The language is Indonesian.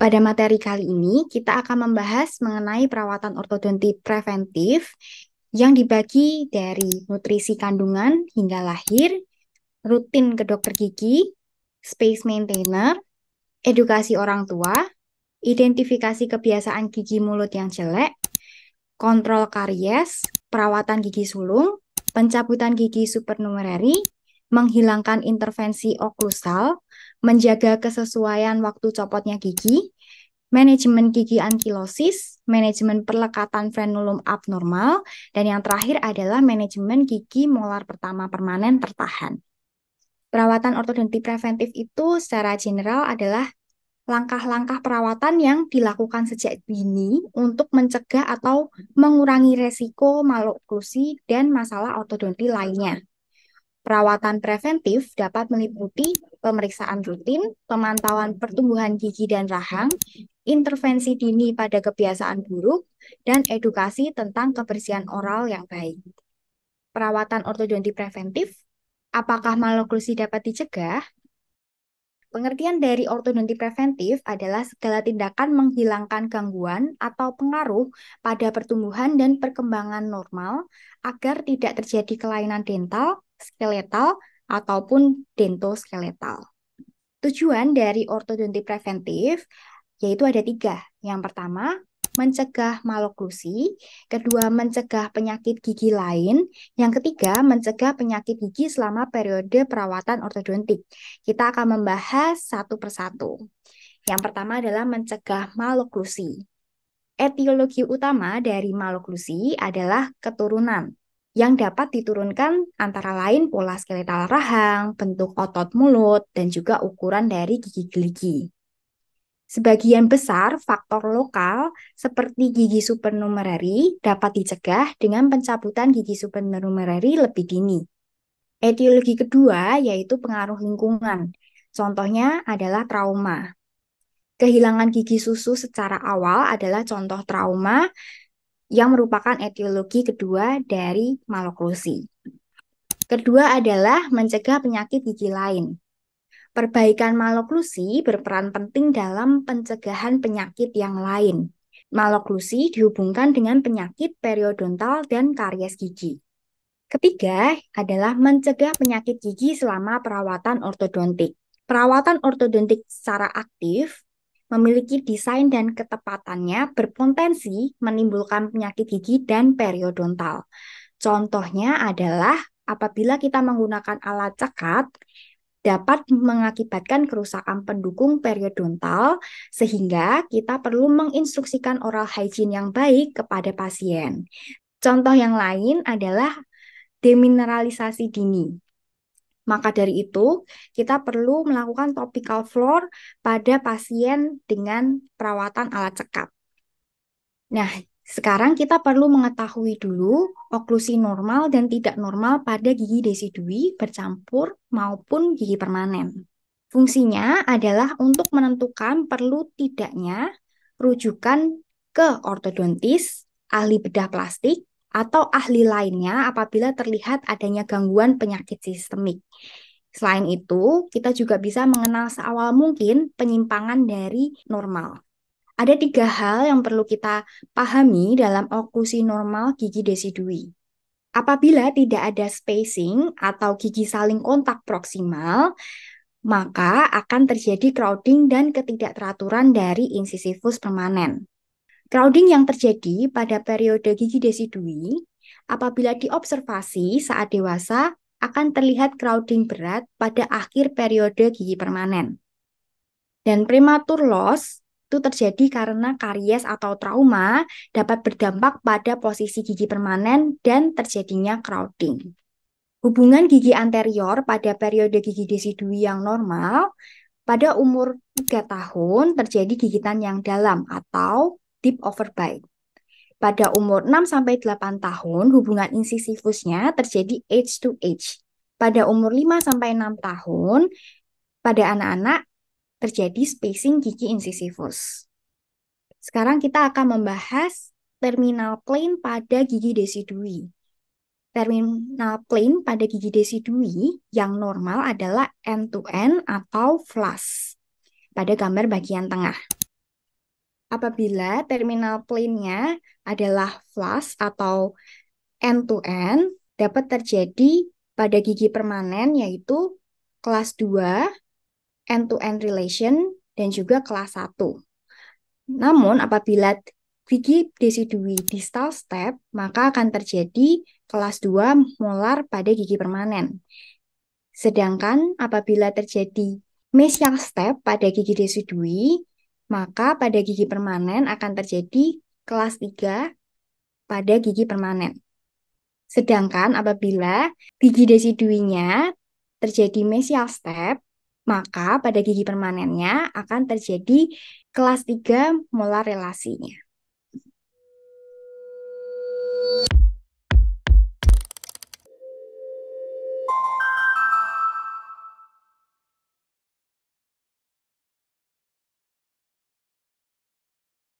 Pada materi kali ini, kita akan membahas mengenai perawatan ortodonti preventif yang dibagi dari nutrisi kandungan hingga lahir, rutin ke dokter gigi, space maintainer, edukasi orang tua, identifikasi kebiasaan gigi mulut yang jelek, kontrol karies, perawatan gigi sulung, pencabutan gigi supernumerary, menghilangkan intervensi oklusal, menjaga kesesuaian waktu copotnya gigi, manajemen gigi ankilosis, manajemen perlekatan frenulum abnormal, dan yang terakhir adalah manajemen gigi molar pertama permanen tertahan. Perawatan ortodonti preventif itu secara general adalah langkah-langkah perawatan yang dilakukan sejak dini untuk mencegah atau mengurangi resiko maloklusi dan masalah ortodonti lainnya. Perawatan preventif dapat meliputi pemeriksaan rutin, pemantauan pertumbuhan gigi dan rahang, intervensi dini pada kebiasaan buruk, dan edukasi tentang kebersihan oral yang baik. Perawatan ortodonti preventif, apakah maloklusi dapat dicegah? Pengertian dari ortodonti preventif adalah segala tindakan menghilangkan gangguan atau pengaruh pada pertumbuhan dan perkembangan normal agar tidak terjadi kelainan dental, skeletal, ataupun dentoskeletal. Tujuan dari ortodonti preventif yaitu ada tiga. Yang pertama, mencegah maloklusi, kedua, mencegah penyakit gigi lain, yang ketiga, mencegah penyakit gigi selama periode perawatan ortodontik. Kita akan membahas satu persatu. Yang pertama adalah mencegah maloklusi. Etiologi utama dari maloklusi adalah keturunan yang dapat diturunkan antara lain pola skeletal rahang, bentuk otot mulut, dan juga ukuran dari gigi gerigi. Sebagian besar faktor lokal seperti gigi supernumerary dapat dicegah dengan pencabutan gigi supernumerary lebih dini. Etiologi kedua yaitu pengaruh lingkungan. Contohnya adalah trauma. Kehilangan gigi susu secara awal adalah contoh trauma yang merupakan etiologi kedua dari maloklusi. Kedua adalah mencegah penyakit gigi lain. Perbaikan maloklusi berperan penting dalam pencegahan penyakit yang lain. Maloklusi dihubungkan dengan penyakit periodontal dan karies gigi. Ketiga adalah mencegah penyakit gigi selama perawatan ortodontik. Perawatan ortodontik secara aktif memiliki desain dan ketepatannya berpotensi menimbulkan penyakit gigi dan periodontal. Contohnya adalah apabila kita menggunakan alat cekat, dapat mengakibatkan kerusakan pendukung periodontal sehingga kita perlu menginstruksikan oral hygiene yang baik kepada pasien. Contoh yang lain adalah demineralisasi dini. Maka dari itu, kita perlu melakukan topical floor pada pasien dengan perawatan alat cekat. Nah, sekarang kita perlu mengetahui dulu oklusi normal dan tidak normal pada gigi desidui bercampur maupun gigi permanen. Fungsinya adalah untuk menentukan perlu tidaknya rujukan ke ortodontis, ahli bedah plastik, atau ahli lainnya apabila terlihat adanya gangguan penyakit sistemik. Selain itu, kita juga bisa mengenal seawal mungkin penyimpangan dari normal. Ada tiga hal yang perlu kita pahami dalam oklusi normal gigi desidui. Apabila tidak ada spacing atau gigi saling kontak proksimal, maka akan terjadi crowding dan ketidakteraturan dari insisifus permanen. Crowding yang terjadi pada periode gigi desidui, apabila diobservasi saat dewasa, akan terlihat crowding berat pada akhir periode gigi permanen. Dan prematur loss itu terjadi karena karies atau trauma dapat berdampak pada posisi gigi permanen dan terjadinya crowding. Hubungan gigi anterior pada periode gigi desidui yang normal, pada umur 3 tahun terjadi gigitan yang dalam atau deep overbite. Pada umur 6-8 tahun, hubungan insisifusnya terjadi age to age. Pada umur 5-6 tahun, pada anak-anak terjadi spacing gigi insisifus. Sekarang kita akan membahas terminal plane pada gigi desidui. Terminal plane pada gigi desidui yang normal adalah end-to-end atau flush pada gambar bagian tengah. Apabila terminal plane-nya adalah flush atau end-to-end, dapat terjadi pada gigi permanen yaitu kelas 2, end-to-end relation, dan juga kelas 1. Namun apabila gigi desidui distal step, maka akan terjadi kelas 2 molar pada gigi permanen. Sedangkan apabila terjadi mesial step pada gigi desidui, maka pada gigi permanen akan terjadi kelas 3 pada gigi permanen. Sedangkan apabila gigi desiduinya terjadi mesial step, maka pada gigi permanennya akan terjadi kelas 3 molar relasinya.